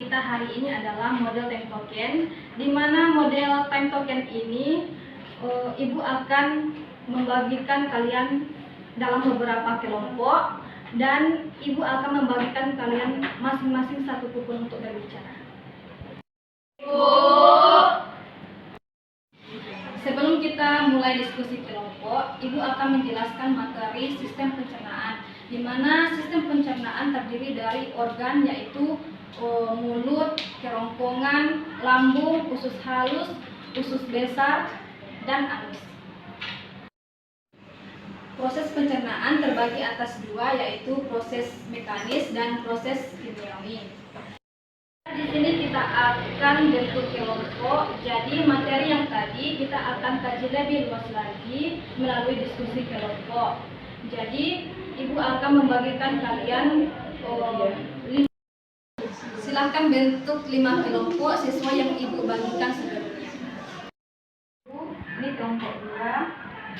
Kita hari ini adalah model time token, di mana model time token ini Ibu akan membagikan kalian dalam beberapa kelompok dan Ibu akan membagikan kalian masing-masing satu kupon untuk berbicara. Sebelum kita mulai diskusi kelompok, Ibu akan menjelaskan materi sistem pencernaan, di mana sistem pencernaan terdiri dari organ yaitu mulut, kerongkongan, lambung, usus halus, usus besar, dan anus. Proses pencernaan terbagi atas dua, yaitu proses mekanis dan proses kimiawi. Di sini kita akan bentuk kelompok, jadi materi yang tadi kita akan kaji lebih luas lagi melalui diskusi kelompok. Jadi Ibu akan membagikan kalian silahkan bentuk 5 kelompok sesuai yang Ibu bagikan sebelumnya. Ini kelompok 2,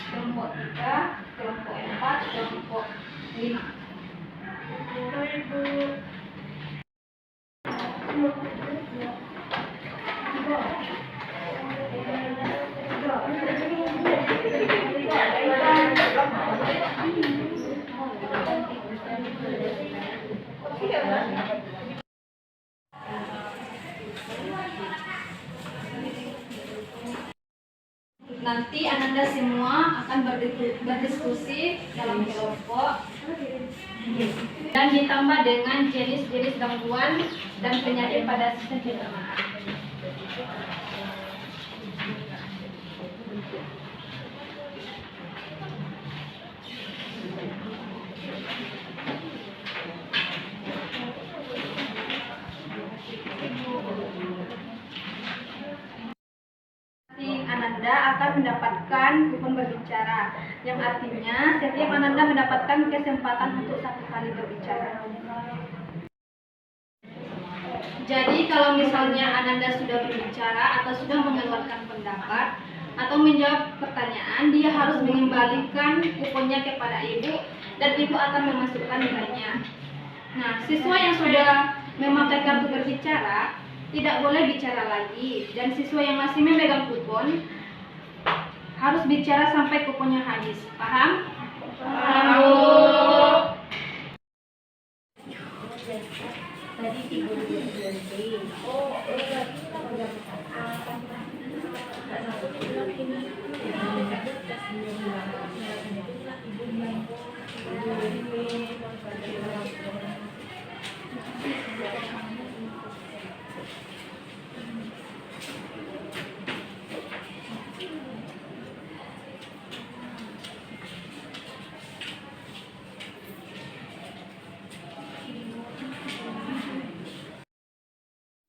kelompok 3, kelompok 4, kelompok 5. Nanti Ananda semua akan berdiskusi dalam kelompok dan ditambah dengan jenis-jenis gangguan dan penyakit pada sistem pencernaan. Ananda akan mendapatkan kupon berbicara, yang artinya setiap Ananda mendapatkan kesempatan untuk 1 kali berbicara. Jadi kalau misalnya Ananda sudah berbicara atau sudah mengeluarkan pendapat atau menjawab pertanyaan, dia harus mengembalikan kuponnya kepada Ibu dan Ibu akan memasukkan nilainya. Nah, siswa yang sudah memakai kartu berbicara tidak boleh bicara lagi, dan siswa yang masih memegang kupon harus bicara sampai kuponnya habis. Paham? Paham, Bu.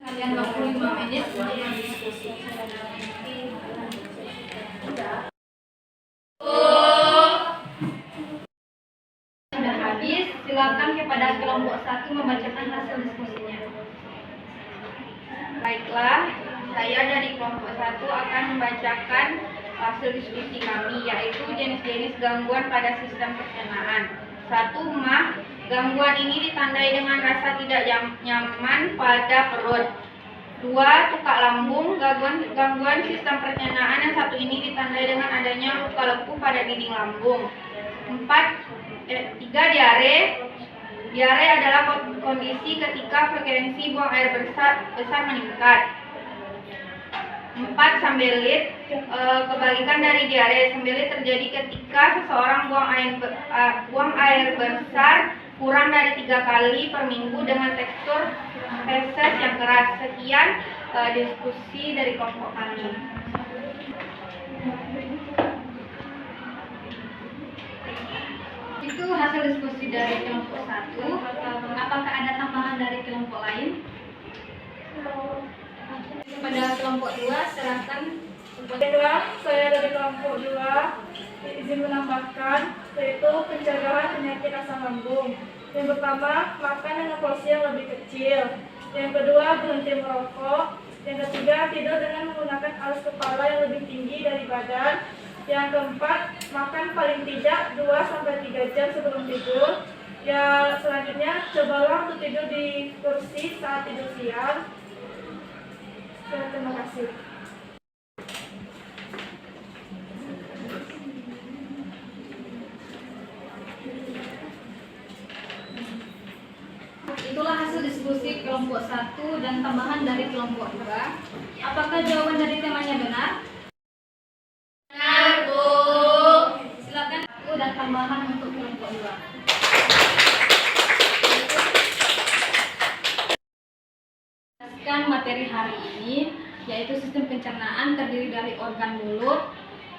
Kalian 25 menit untuk berdiskusi. Sudah habis, silakan kepada kelompok 1 membacakan hasil diskusinya. Baiklah, saya dari kelompok 1 akan membacakan hasil diskusi kami, yaitu jenis-jenis gangguan pada sistem pencernaan. 1. Mah, gangguan ini ditandai dengan rasa tidak nyaman pada perut. 2. Tukak lambung, gangguan sistem pencernaan yang satu ini ditandai dengan adanya luka lepuh pada dinding lambung. 3. Diare. Diare adalah kondisi ketika frekuensi buang air besar meningkat. 4. Sembelit, kebalikan dari diare. Sembelit terjadi ketika seseorang buang air besar kurang dari 3 kali per minggu dengan tekstur feses yang keras. Sekian diskusi dari kelompok kami. Itu hasil diskusi dari kelompok 1. Apakah ada tambahan dari kelompok lain? Pada kelompok 2, silakan. Baiklah, saya dari kelompok 2 izin menambahkan, yaitu pencegahan penyakit asam lambung. Yang pertama, makan dengan porsi yang lebih kecil. Yang kedua, berhenti merokok. Yang ketiga, tidur dengan menggunakan alas kepala yang lebih tinggi dari badan. Yang keempat, makan paling tidak 2-3 jam sebelum tidur. Ya, selanjutnya cobalah untuk tidur di kursi saat tidur siang. Terima kasih. Itulah hasil diskusi kelompok 1 dan tambahan dari kelompok 2. Apakah jawaban dari temanya benar? Benar, Bu. Silakan Bu dan tambahan untuk kelompok 2. Jelaskan materi hari ini, yaitu sistem pencernaan terdiri dari organ mulut,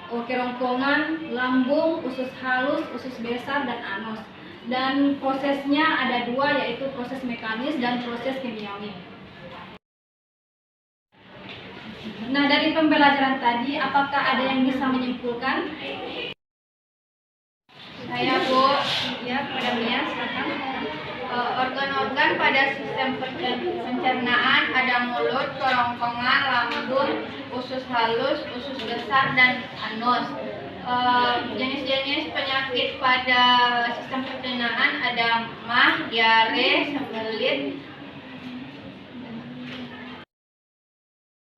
kerongkongan, lambung, usus halus, usus besar, dan anus. Dan prosesnya ada dua, yaitu proses mekanis dan proses kimiawi. Nah, dari pembelajaran tadi, apakah ada yang bisa menyimpulkan? Saya, Bu. Ya, kepada Mia, silakan. Organ-organ pada sistem pencernaan ada mulut, kerongkongan, lambung, usus halus, usus besar, dan anus. Jenis-jenis penyakit pada sistem pencernaan ada mah, diare, sembelit.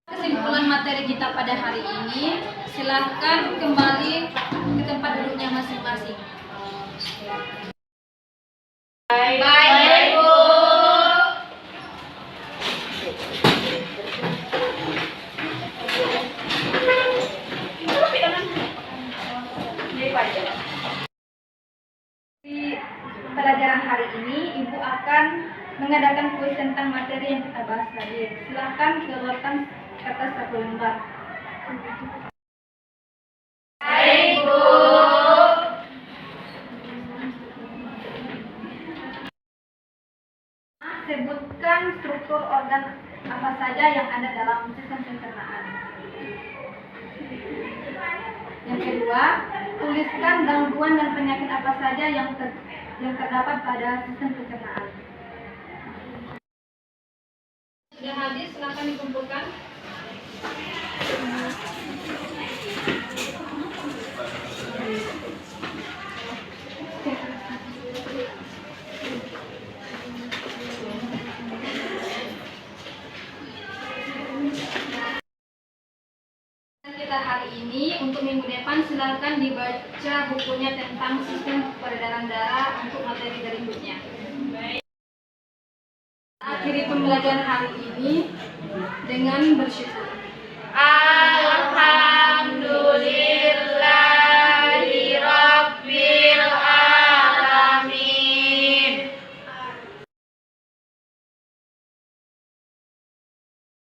Kesimpulan materi kita pada hari ini, silakan kembali ke tempat duduknya masing-masing. Baik, Bu. Di pelajaran hari ini, Ibu akan mengadakan kuis tentang materi yang kita bahas tadi. Silakan keluarkan kertas 1 lembar. Baik, Bu. Sebutkan struktur organ apa saja yang ada dalam sistem pencernaan. Yang kedua, tuliskan gangguan dan penyakit apa saja yang terdapat pada sistem pencernaan. Sudah habis, silakan dikumpulkan. Kita hari ini, untuk minggu depan silakan dibaca bukunya tentang sistem peredaran darah untuk materi berikutnya. Akhiri pembelajaran hari ini dengan bersyukur. Alhamdulillah.